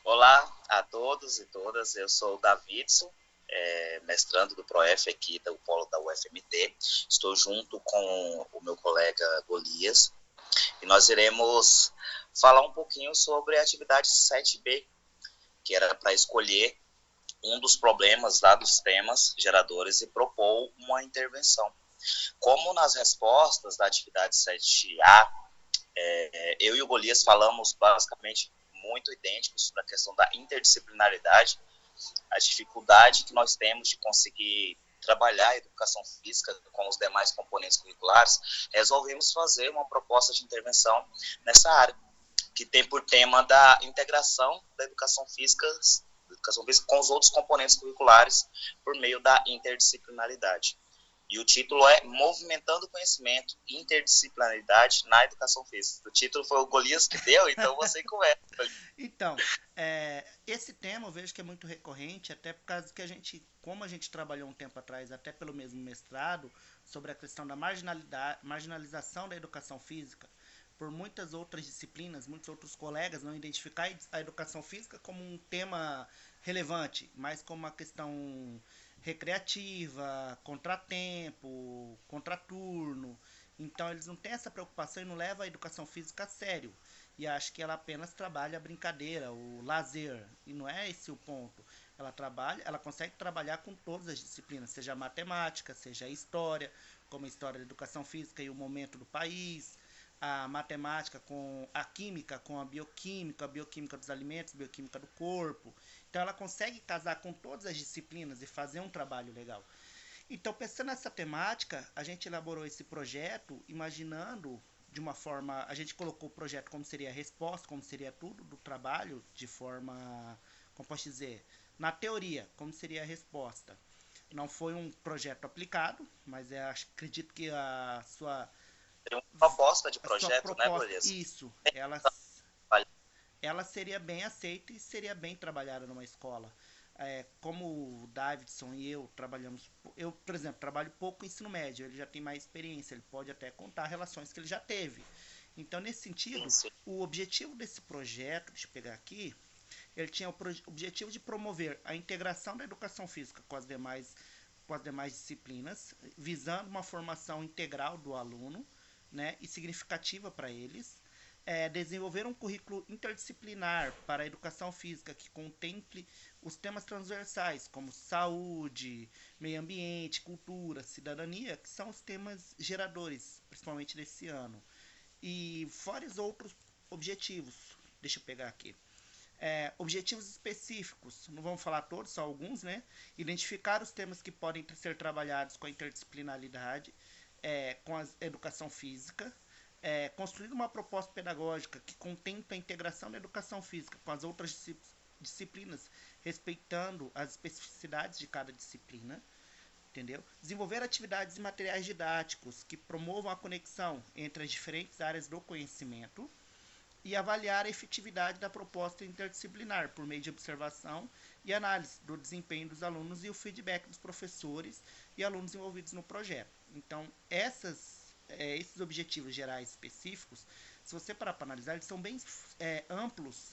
Olá a todos e todas, eu sou o Davidson, mestrando do ProF aqui do Polo da UFMT. Estou junto com o meu colega Golias e nós iremos falar um pouquinho sobre a atividade 7B, que era para escolher um dos problemas lá dos temas geradores e propor uma intervenção. Como nas respostas da atividade 7A, eu e o Golias falamos basicamente muito idênticos sobre a questão da interdisciplinaridade, a dificuldade que nós temos de conseguir trabalhar a educação física com os demais componentes curriculares, resolvemos fazer uma proposta de intervenção nessa área, que tem por tema da integração da educação física com os outros componentes curriculares por meio da interdisciplinaridade. E o título é Movimentando o Conhecimento e Interdisciplinaridade na Educação Física. O título foi o Golias que deu, então você começa. Então, esse tema eu vejo que é muito recorrente, até por causa que como a gente trabalhou um tempo atrás, até pelo mesmo mestrado, sobre a questão da marginalização da educação física, por muitas outras disciplinas, muitos outros colegas não identificar a educação física como um tema relevante, mas como uma questão recreativa, contratempo, contraturno. Então eles não têm essa preocupação e não levam a educação física a sério. E acho que ela apenas trabalha a brincadeira, o lazer. E não é esse o ponto. Ela consegue trabalhar com todas as disciplinas, seja a matemática, seja a história, como a história da educação física e o momento do país, a matemática com a química, com a bioquímica dos alimentos, a bioquímica do corpo. Então ela consegue casar com todas as disciplinas e fazer um trabalho legal. Então, pensando nessa temática, a gente elaborou esse projeto imaginando de uma forma. A gente colocou o projeto como seria a resposta, como seria tudo do trabalho, de forma. Como posso dizer? Na teoria, como seria a resposta. Não foi um projeto aplicado, mas acredito que Seria uma proposta de a sua projeto, né, proposta, Golias? isso, ela seria bem aceita e seria bem trabalhada numa escola. Como o Davidson e eu trabalhamos, eu, por exemplo, trabalho pouco em ensino médio, ele já tem mais experiência, ele pode até contar relações que ele já teve. Então, nesse sentido, Sim. o objetivo desse projeto, deixa eu pegar aqui, ele tinha o objetivo de promover a integração da educação física com as demais disciplinas, visando uma formação integral do aluno, né, e significativa para eles, desenvolver um currículo interdisciplinar para a educação física que contemple os temas transversais como saúde, meio ambiente, cultura, cidadania, que são os temas geradores, principalmente desse ano. E fora outros objetivos, deixa eu pegar aqui. Objetivos específicos, não vamos falar todos, só alguns, né? Identificar os temas que podem ser trabalhados com a interdisciplinaridade, com a educação física, construir uma proposta pedagógica que contemple a integração da educação física com as outras disciplinas, respeitando as especificidades de cada disciplina, entendeu? Desenvolver atividades e materiais didáticos que promovam a conexão entre as diferentes áreas do conhecimento e avaliar a efetividade da proposta interdisciplinar por meio de observação e análise do desempenho dos alunos e o feedback dos professores e alunos envolvidos no projeto. Então, esses objetivos gerais específicos, se você parar para analisar, eles são bem amplos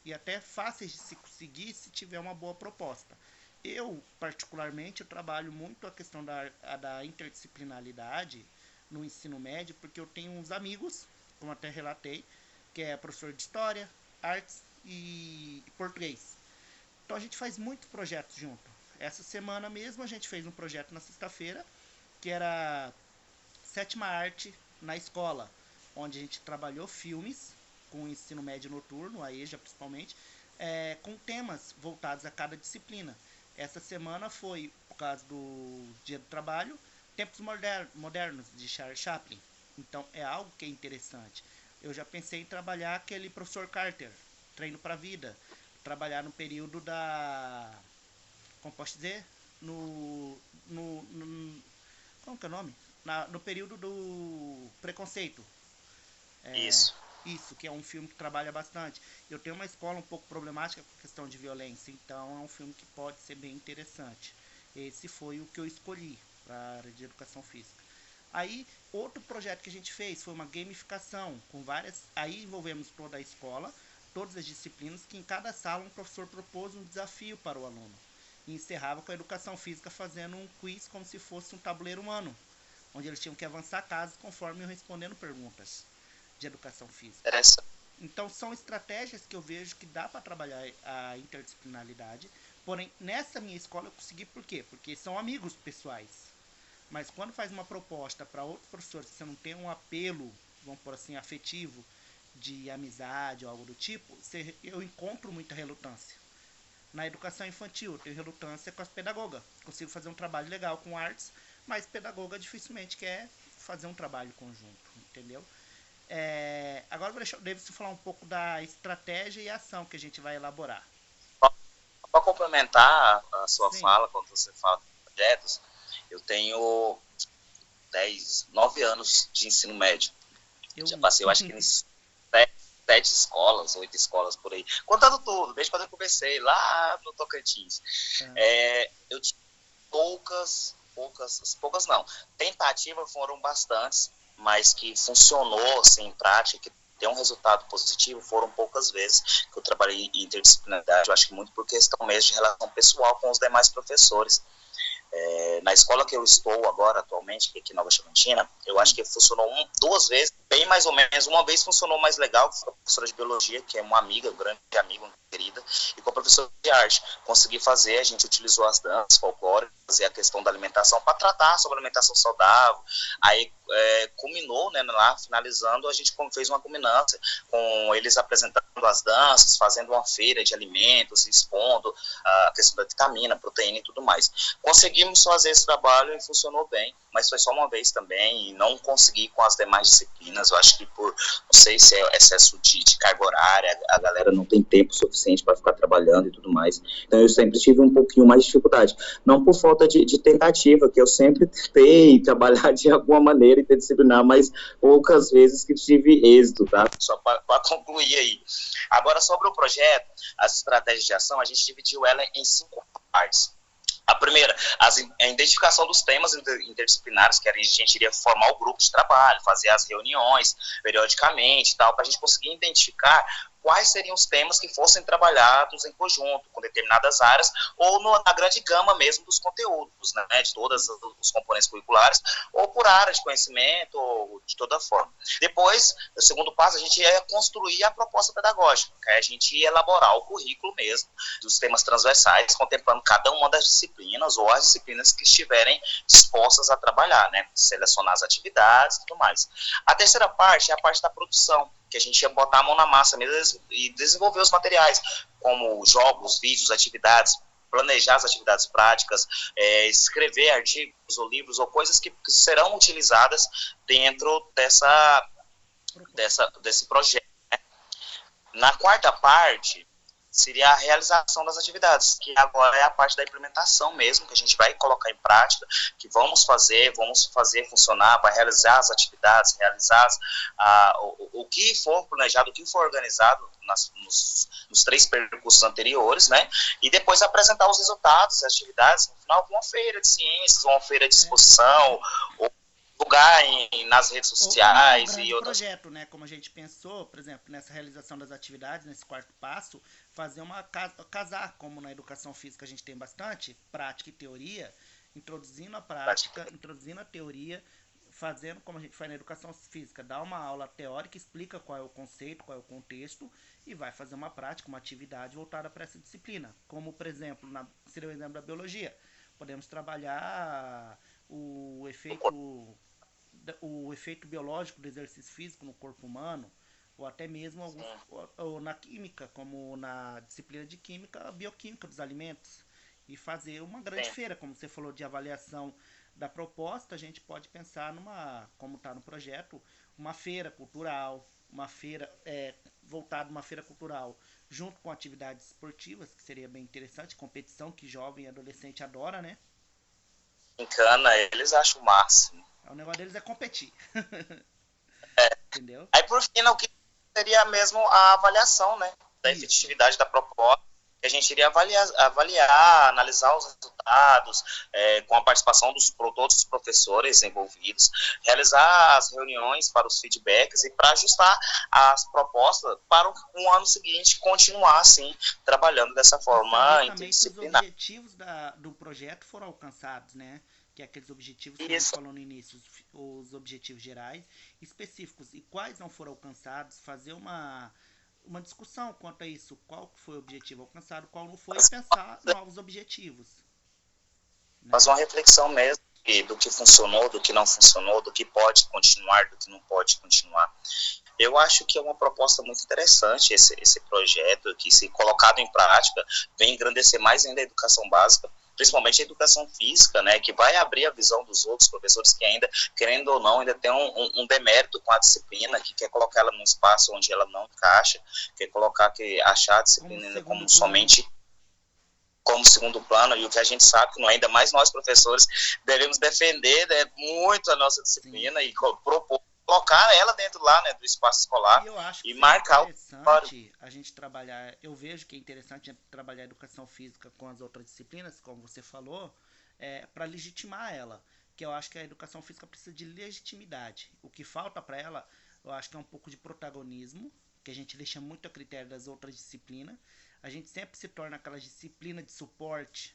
e até fáceis de se conseguir se tiver uma boa proposta. Eu, particularmente, eu trabalho muito a questão da interdisciplinaridade no ensino médio, porque eu tenho uns amigos, como até relatei, que é professor de História, Artes e Português. Então a gente faz muito projeto junto. Essa semana mesmo a gente fez um projeto na sexta-feira, que era Sétima Arte na Escola, onde a gente trabalhou filmes com o ensino médio noturno, a EJA principalmente, com temas voltados a cada disciplina. Essa semana foi, por causa do Dia do Trabalho, Tempos Modernos, de Charles Chaplin. Então é algo que é interessante. Eu já pensei em trabalhar aquele professor Carter, Treino para a Vida, trabalhar no período da. Como posso dizer? No. Como que é o nome? No período do preconceito. É, Isso. isso, que é um filme que trabalha bastante. Eu tenho uma escola um pouco problemática com questão de violência, então é um filme que pode ser bem interessante. Esse foi o que eu escolhi para a área de educação física. Aí, outro projeto que a gente fez foi uma gamificação com várias. Aí envolvemos toda a escola, todas as disciplinas, que em cada sala um professor propôs um desafio para o aluno. E encerrava com a educação física fazendo um quiz como se fosse um tabuleiro humano, onde eles tinham que avançar casos conforme iam respondendo perguntas de educação física. Interessante. Então são estratégias que eu vejo que dá para trabalhar a interdisciplinaridade, porém nessa minha escola eu consegui por quê? Porque são amigos pessoais. Mas quando faz uma proposta para outros professores que você não tem um apelo, vamos por assim, afetivo, de amizade ou algo do tipo, eu encontro muita relutância. Na educação infantil, eu tenho relutância com as pedagogas. Consigo fazer um trabalho legal com artes, mas pedagoga dificilmente quer fazer um trabalho conjunto, entendeu? Agora vou deixar o Davidson falar um pouco da estratégia e ação que a gente vai elaborar. Para complementar a sua Sim. fala, quando você fala de projetos, eu tenho 9 anos de ensino médio. Já passei, eu acho que em 7 escolas, 8 escolas por aí. Contando tudo, desde quando eu comecei, lá no Tocantins. Eu tive poucas não. Tentativas foram bastantes, mas que funcionou assim, em prática, que deu um resultado positivo, foram poucas vezes que eu trabalhei em interdisciplinaridade. Eu acho que muito por questão mesmo de relação pessoal com os demais professores. Na escola que eu estou agora, atualmente, aqui em Nova Chavantina, eu acho que funcionou 2 vezes, bem mais ou menos. Uma vez funcionou mais legal, com a professora de biologia, que é uma amiga, grande amiga, uma querida, e com a professora de arte. Consegui fazer, a gente utilizou as danças, folclore, fazer a questão da alimentação, para tratar sobre alimentação saudável. Aí culminou, né, lá, finalizando, a gente fez uma culminância, com eles apresentando as danças, fazendo uma feira de alimentos, expondo a questão da vitamina, proteína e tudo mais. Conseguimos fazer esse trabalho e funcionou bem, mas foi só uma vez também, e não consegui com as demais disciplinas. Eu acho que não sei se é excesso de carga horária, a galera não tem tempo suficiente para ficar trabalhando e tudo mais. Então eu sempre tive um pouquinho mais de dificuldade, não por falta de tentativa, que eu sempre tentei trabalhar de alguma maneira interdisciplinar, mas poucas vezes que tive êxito, tá? Só para concluir aí. Agora, sobre o projeto, as estratégias de ação, a gente dividiu ela em 5 partes. A primeira, a identificação dos temas interdisciplinares, que a gente iria formar o grupo de trabalho, fazer as reuniões periodicamente e tal, para a gente conseguir identificar quais seriam os temas que fossem trabalhados em conjunto, com determinadas áreas, ou na grande gama mesmo dos conteúdos, né, de todos os componentes curriculares, ou por área de conhecimento, ou de toda forma. Depois, o segundo passo, a gente ia construir a proposta pedagógica, que a gente ia elaborar o currículo mesmo, dos temas transversais, contemplando cada uma das disciplinas, ou as disciplinas que estiverem dispostas a trabalhar, né, selecionar as atividades e tudo mais. A terceira parte é a parte da produção, que a gente ia botar a mão na massa mesmo e desenvolver os materiais, como jogos, vídeos, atividades, planejar as atividades práticas, escrever artigos ou livros ou coisas que serão utilizadas dentro desse projeto, né? Na quarta parte, seria a realização das atividades, que agora é a parte da implementação mesmo, que a gente vai colocar em prática, que vamos fazer funcionar, vai realizar as atividades, realizar o que for planejado, o que for organizado nos 3 percursos anteriores, né, e depois apresentar os resultados, as atividades, no final, com uma feira de ciências, uma feira de exposição, ou divulgar nas redes sociais um e outras. Projeto, né? Como a gente pensou, por exemplo, nessa realização das atividades, nesse 4º passo, fazer casar, como na educação física a gente tem bastante, prática e teoria, introduzindo a prática, introduzindo a teoria, fazendo como a gente faz na educação física, dá uma aula teórica, explica qual é o conceito, qual é o contexto, e vai fazer uma prática, uma atividade voltada para essa disciplina. Como, por exemplo, seria o exemplo da biologia. Podemos trabalhar o efeito biológico do exercício físico no corpo humano, ou até mesmo ou na química, como na disciplina de química, a bioquímica dos alimentos, e fazer uma grande feira, como você falou, de avaliação da proposta. A gente pode pensar como está no projeto, uma feira cultural, uma feira voltada, uma feira cultural junto com atividades esportivas, que seria bem interessante, competição que jovem e adolescente adora, né? Encana, eles acham o máximo. O negócio deles é competir. Entendeu? Aí, por fim, o que seria mesmo a avaliação, né, da efetividade da proposta, que a gente iria avaliar, analisar os resultados, com a participação dos todos os professores envolvidos, realizar as reuniões para os feedbacks e para ajustar as propostas para o ano seguinte continuar assim, trabalhando dessa forma interdisciplinar. Os objetivos do projeto foram alcançados, né? Que é aqueles objetivos que Isso. a gente falou no início, os objetivos gerais específicos, e quais não foram alcançados, fazer uma discussão quanto a isso, qual foi o objetivo alcançado, qual não foi, e pensar novos objetivos. Né? Fazer uma reflexão mesmo do que funcionou, do que não funcionou, do que pode continuar, do que não pode continuar. Eu acho que é uma proposta muito interessante esse projeto, que se colocado em prática, vem engrandecer mais ainda a educação básica, principalmente a educação física, né, que vai abrir a visão dos outros professores que ainda, querendo ou não, ainda tem um demérito com a disciplina, que quer colocar ela num espaço onde ela não encaixa, quer achar a disciplina ainda como somente como segundo plano, e o que a gente sabe, que ainda mais nós professores devemos defender, né, muito a nossa disciplina. Sim. E propor colocar ela dentro lá, né, do espaço escolar, e eu acho que marcar interessante a gente trabalhar, eu vejo que é interessante trabalhar a educação física com as outras disciplinas, como você falou, para legitimar ela, que eu acho que a educação física precisa de legitimidade. O que falta para ela, eu acho que é um pouco de protagonismo, que a gente deixa muito a critério das outras disciplinas. A gente sempre se torna aquela disciplina de suporte.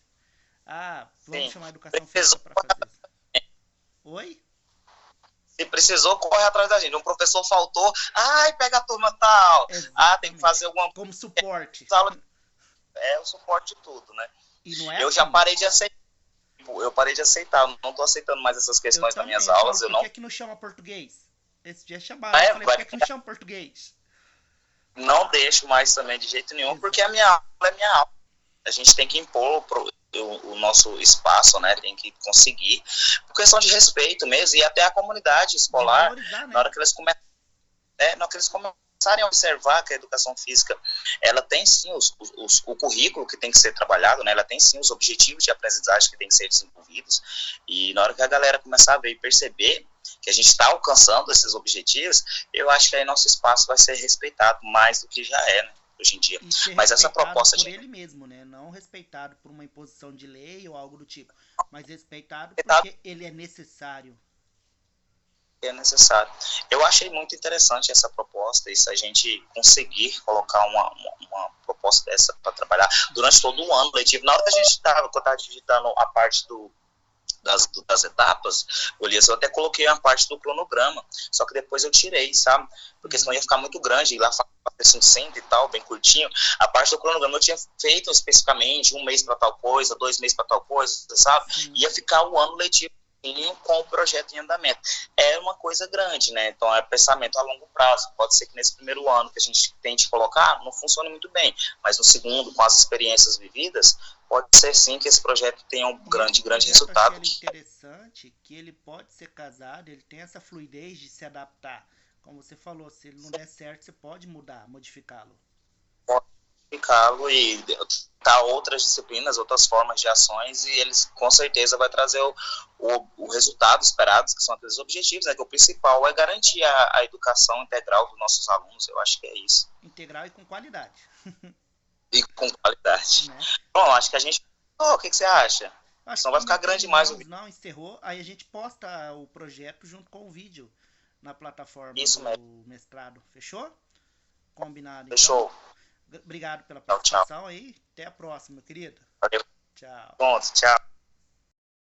Vamos chamar a educação física para fazer isso. Oi? Se precisou, corre atrás da gente. Um professor faltou, pega a turma tal. Exatamente. Tem que fazer alguma coisa. Como suporte. É o suporte de tudo, né? E não é eu assim. Já parei de aceitar. Eu parei de aceitar. Não estou aceitando mais essas questões nas minhas aulas. Por que não chama português? Esse dia chamaram. Eu falei, por que não chama português? Não deixo mais também de jeito nenhum, porque a minha aula é minha aula. A gente tem que impor o nosso espaço, né? Tem que conseguir, por questão de respeito mesmo, e até a comunidade escolar, né? Na hora que eles começarem a observar que a educação física, ela tem sim o currículo que tem que ser trabalhado, né? Ela tem sim os objetivos de aprendizagem que tem que ser desenvolvidos, e na hora que a galera começar a ver e perceber que a gente está alcançando esses objetivos, eu acho que aí nosso espaço vai ser respeitado mais do que já é, né, hoje em dia. Mas essa proposta por ele mesmo, né? Não respeitado por uma imposição de lei ou algo do tipo, mas respeitado porque ele é necessário. É necessário. Eu achei muito interessante essa proposta, e se a gente conseguir colocar uma proposta dessa para trabalhar durante todo o ano letivo, na hora que a gente estava digitando a parte das etapas, eu até coloquei a parte do cronograma, só que depois eu tirei, sabe? Porque senão ia ficar muito grande, e lá fazer um centro e tal, bem curtinho. A parte do cronograma eu tinha feito especificamente 1 mês para tal coisa, 2 meses para tal coisa, sabe? Ia ficar o ano letivo com o projeto em andamento. É uma coisa grande, né? Então é pensamento a longo prazo. Pode ser que nesse primeiro ano que a gente tente colocar, não funcione muito bem, mas no segundo, com as experiências vividas, pode ser sim que esse projeto tenha um grande resultado. É interessante que ele pode ser casado, ele tem essa fluidez de se adaptar. Como você falou, se ele não der certo, você pode modificá-lo. Modificá-lo e dar outras disciplinas, outras formas de ações, e eles com certeza vai trazer o resultado esperado, que são aqueles objetivos, né? Que o principal é garantir a educação integral dos nossos alunos. Eu acho que é isso. Integral e com qualidade. E com qualidade. Né? Bom, acho que a gente... o que você acha? Senão vai ficar grande demais o vídeo. Não, encerrou. Aí a gente posta o projeto junto com o vídeo na plataforma do mestrado. Fechou? Combinado. Fechou. Então. Obrigado pela participação aí. Até a próxima, meu querido. Valeu. Tchau. Pronto, tchau.